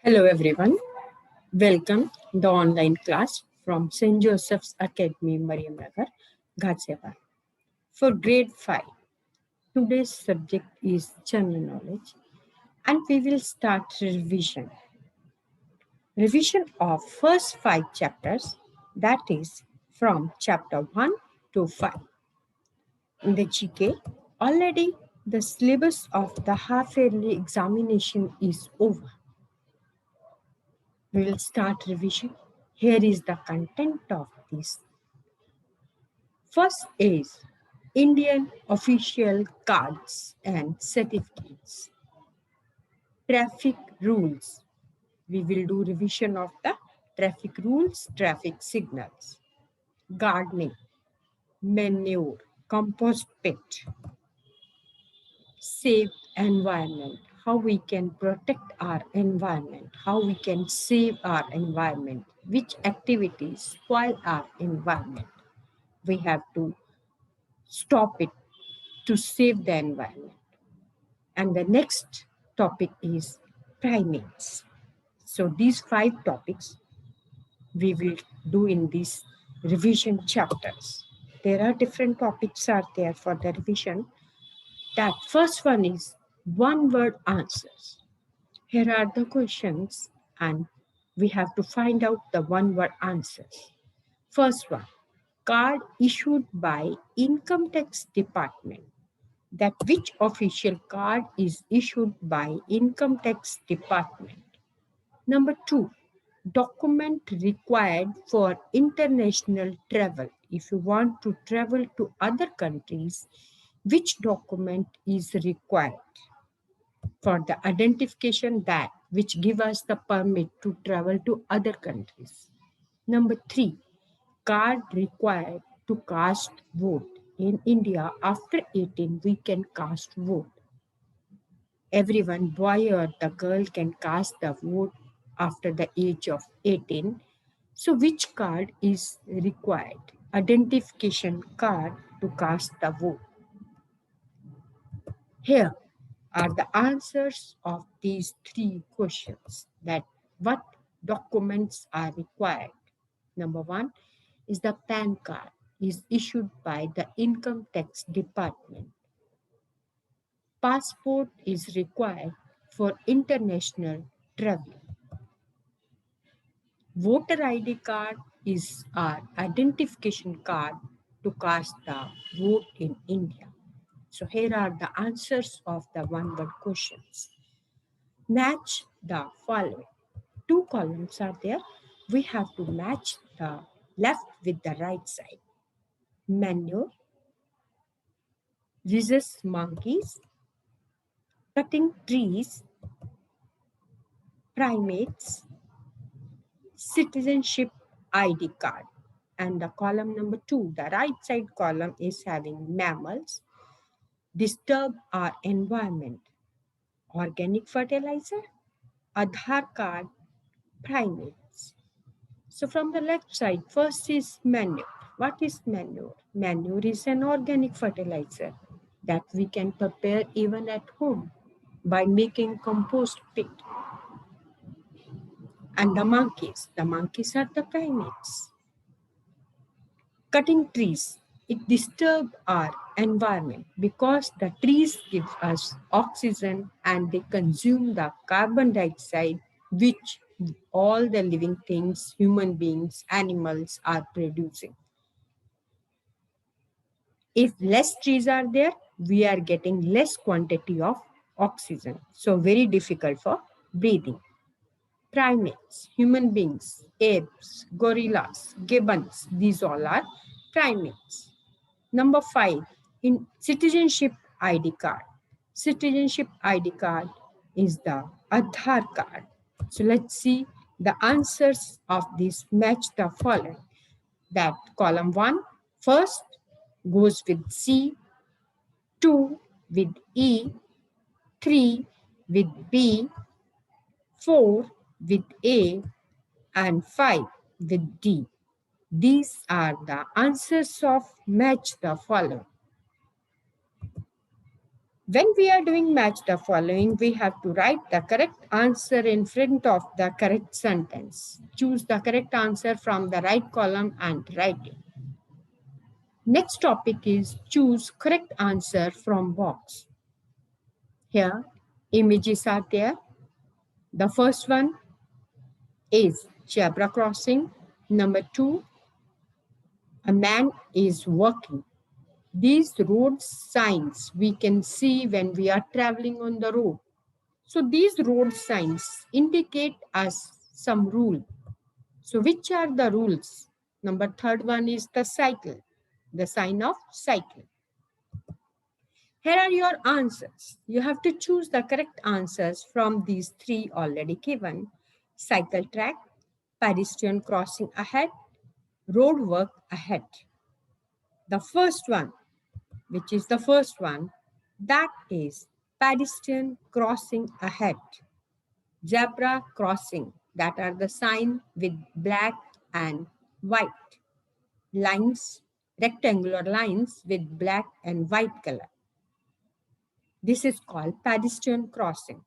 Hello everyone, welcome the online class from St.JOSEPH'S Academy, Mariamnagar, Ghaziabad. For grade 5, today's subject is general knowledge and we will start revision. Revision of first 5 chapters, that is from chapter 1 to 5. In the GK, already the syllabus of the half-yearly examination is over. We will start revision. Here is the content of this. First is Indian official cards and certificates. Traffic rules. We will do revision of the traffic rules, traffic signals. Gardening, manure, compost pit. Save environment. How we can protect our environment, how we can save our environment, which activities spoil our environment. We have to stop it to save the environment. And the next topic is primates. So these 5 topics we will do in these revision chapters. There are different topics are there for the revision. That first one is one word answers. Here are the questions and we have to find out the one word answers. First one, card issued by Income Tax Department. That which official card is issued by Income Tax Department. Number 2, document required for international travel. If you want to travel to other countries, which document is required for the identification that which give us the permit to travel to other countries. Number 3, card required to cast vote. In India, after 18, we can cast vote. Everyone, boy or the girl, can cast the vote after the age of 18. So which card is required? Identification card to cast the vote. Here are the answers of these 3 questions. That what documents are required? Number 1 is the PAN card is issued by the Income Tax Department. Passport is required for international travel. Voter ID card is our identification card to cast the vote in India. So here are the answers of the one-word questions. Match the following. 2 columns are there. We have to match the left with the right side. Manure, rhesus monkeys, cutting trees, primates, citizenship ID card. And the column number 2, the right side column is having mammals, disturb our environment, organic fertilizer, Aadhaar card, primates. So from the left side, first is manure. What is manure? Manure is an organic fertilizer that we can prepare even at home by making compost pit. And the monkeys are the primates. Cutting trees, it disturbs our environment because the trees give us oxygen and they consume the carbon dioxide which all the living things, human beings, animals are producing. If less trees are there, we are getting less quantity of oxygen. So very difficult for breathing. Primates, human beings, apes, gorillas, gibbons, these all are primates. Number 5, in citizenship ID card. Citizenship ID card is the Aadhaar card. So let's see the answers of this match the following. That column 1, first goes with C, 2 with E, 3 with B, 4 with A, and 5 with D. These are the answers of match the following. When we are doing match the following, we have to write the correct answer in front of the correct sentence. Choose the correct answer from the right column and write it. Next topic is choose correct answer from box. Here, images are there. The first one is zebra crossing. Number 2, a man is walking. These road signs we can see when we are traveling on the road. So these road signs indicate us some rule. So which are the rules? Number third one is the cycle, the sign of cycle. Here are your answers. You have to choose the correct answers from these three already given. Cycle track, pedestrian crossing ahead, road work ahead. The first one, which is the first one, that is pedestrian crossing ahead. Zebra crossing, that are the sign with black and white lines, rectangular lines with black and white color. This is called pedestrian crossing.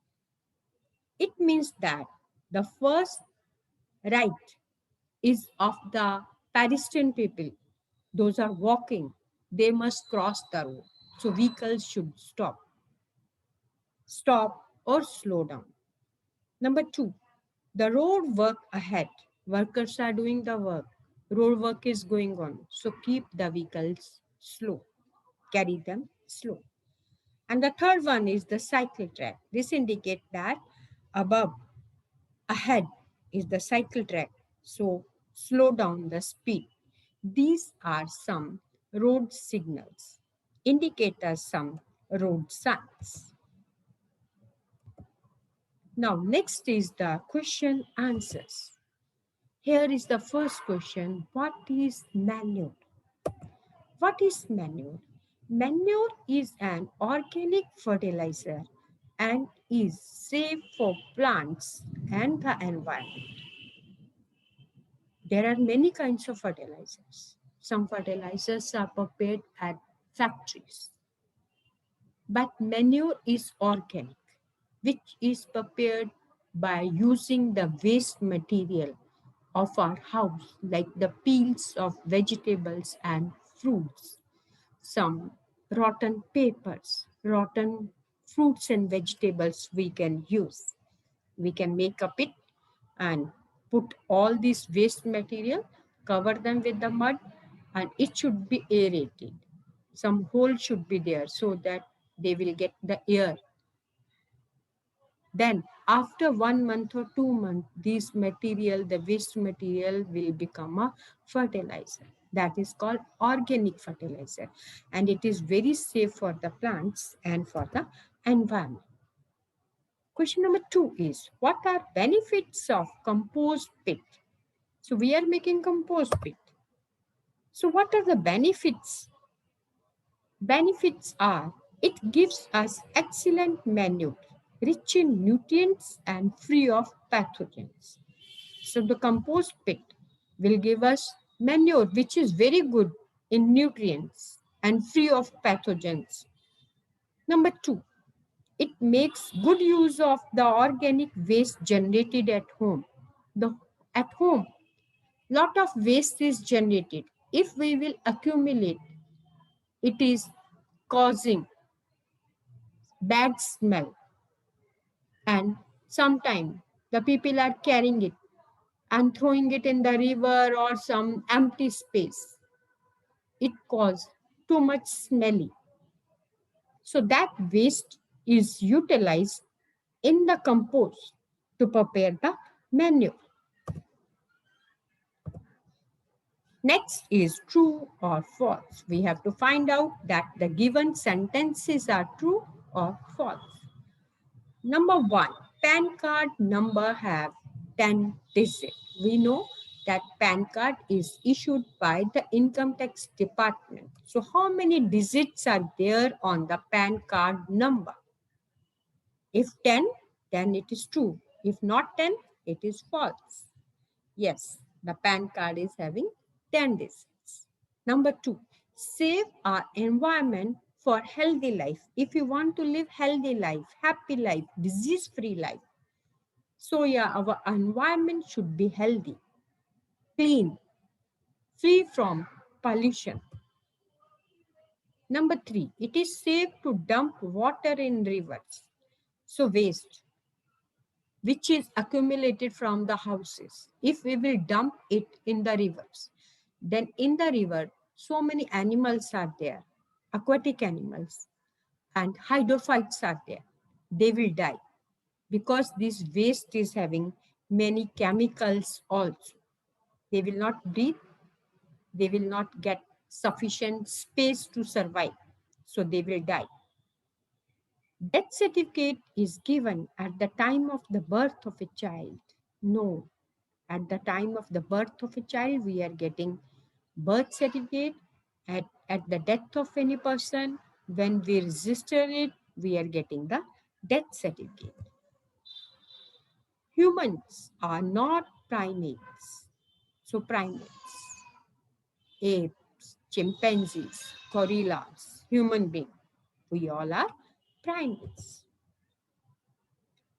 It means that the first right is of the pedestrian people. Those are walking. They must cross the road. So vehicles should stop or slow down. Number 2, the road work ahead. Workers are doing the work. Road work is going on. So keep the vehicles slow. Carry them slow. And the third one is the cycle track. This indicates that above, ahead is the cycle track. So slow down the speed. These are some road signals. Indicate us some road signs. Now, next is the question answers. Here is the first question. What is manure? What is manure? Manure is an organic fertilizer and is safe for plants and the environment. There are many kinds of fertilizers. Some fertilizers are prepared at factories, but manure is organic, which is prepared by using the waste material of our house, like the peels of vegetables and fruits, some rotten papers, rotten fruits and vegetables we can use. We can make up it and put all this waste material, cover them with the mud, and it should be aerated. Some hole should be there so that they will get the air. Then after 1 month or 2 months, this material, the waste material, will become a fertilizer. That is called organic fertilizer. And it is very safe for the plants and for the environment. Question number 2 is, what are benefits of compost pit? So we are making compost pit. So what are the benefits? Benefits are, it gives us excellent manure, rich in nutrients and free of pathogens. So the compost pit will give us manure which is very good in nutrients and free of pathogens. Number 2, it makes good use of the organic waste generated at home. At home, lot of waste is generated. If we will accumulate, it is causing bad smell, and sometimes the people are carrying it and throwing it in the river or some empty space. It causes too much smelly. So that waste is utilized in the compost to prepare the manure. Next is true or false. We have to find out that the given sentences are true or false. Number 1, PAN card number have 10 digits. We know that PAN card is issued by the Income Tax Department. So how many digits are there on the PAN card number? If 10, then it is true. If not 10, it is false. Yes, the PAN card is having 10 digits. Number 2, save our environment for healthy life. If you want to live healthy life, happy life, disease-free life, so yeah, our environment should be healthy, clean, free from pollution. Number three, it is safe to dump water in rivers. So waste, which is accumulated from the houses, if we will dump it in the rivers, then in the river, so many animals are there, aquatic animals, and hydrophytes are there. They will die because this waste is having many chemicals also. They will not breathe, they will not get sufficient space to survive, so they will die. Death certificate is given at the time of the birth of a child. No, at the time of the birth of a child, we are getting birth certificate. At the death of any person, when we register it, we are getting the death certificate. Humans are not primates. So primates, apes, chimpanzees, gorillas, human being, we all are primates.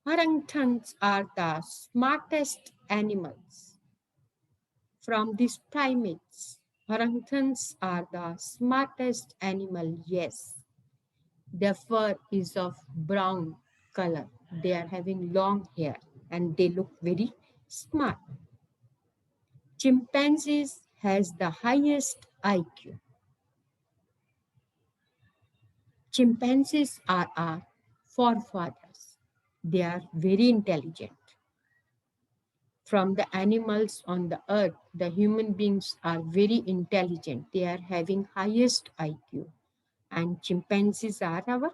Orangutans are the smartest animals. From these primates, orangutans are the smartest animal, yes. Their fur is of brown color. They are having long hair and they look very smart. Chimpanzees has the highest IQ. Chimpanzees are our forefathers. They are very intelligent. From the animals on the earth, the human beings are very intelligent. They are having highest IQ. And chimpanzees are our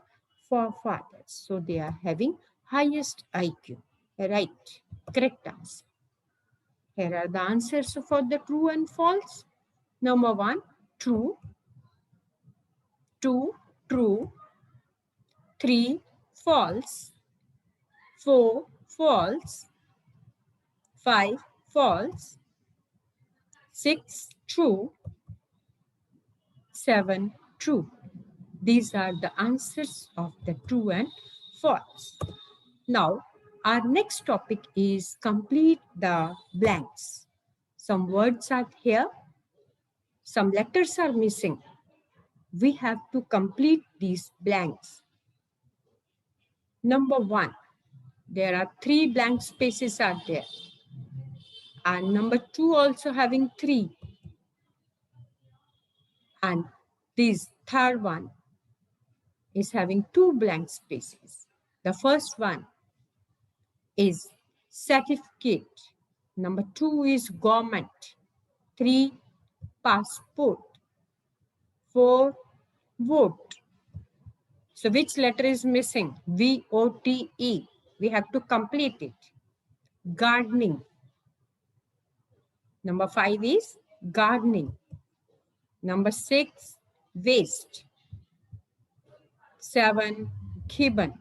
forefathers. So they are having highest IQ. Right. Correct answer. Here are the answers for the true and false. Number one, true. Two, true. Three, false. Four, false. Five, false. Six, true. Seven, true. These are the answers of the true and false. Now, our next topic is complete the blanks. Some words are here, some letters are missing. We have to complete these blanks. Number one, there are three blank spaces are there. And number two also having three. And this third one is having two blank spaces. The first one is certificate. Number two is government. Three, passport. Four, vote. So which letter is missing? V-O-T-E. We have to complete it. Gardening. Number five is gardening. Number six, waste. Seven, gibbon.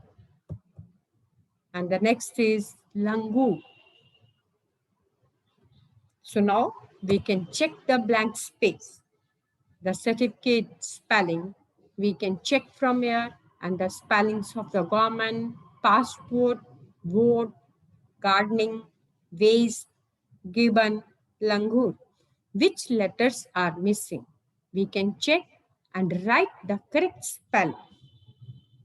And the next is langu. So now we can check the blank space. The certificate spelling, we can check from here, and the spellings of the government, passport, vote, gardening, waste, gibbon, langur. Which letters are missing? We can check and write the correct spelling.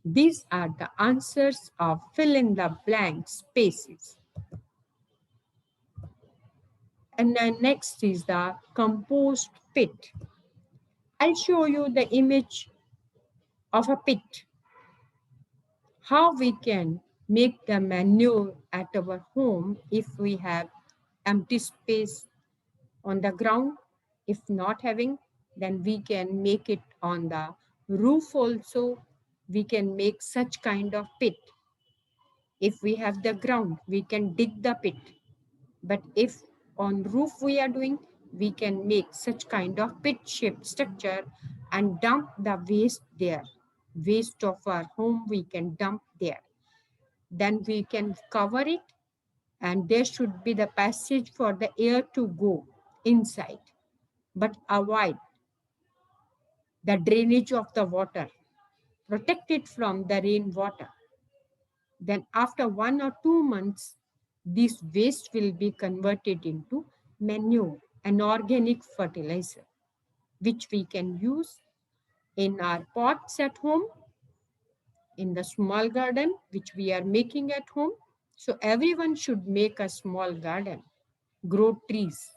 These are the answers of fill in the blank spaces. And then next is the compost pit. I'll show you the image of a pit. How we can make the manure at our home if we have empty space on the ground. If not having, then we can make it on the roof also. We can make such kind of pit. If we have the ground, we can dig the pit. But if on roof we are doing, we can make such kind of pit-shaped structure and dump the waste there. Waste of our home we can dump there. Then we can cover it, and there should be the passage for the air to go inside. But avoid the drainage of the water. protect it from the rainwater. Then after 1 or 2 months, this waste will be converted into manure, an organic fertilizer, which we can use in our pots at home, in the small garden, which we are making at home. So everyone should make a small garden, grow trees,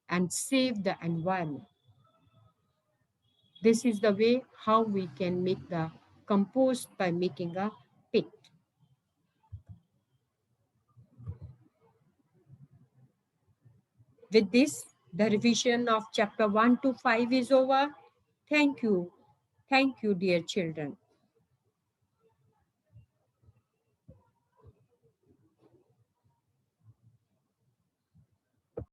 and save the environment. This is the way how we can make the compost by making a pit. With this, the revision of chapter 1 to 5 is over. Thank you. Thank you, dear children.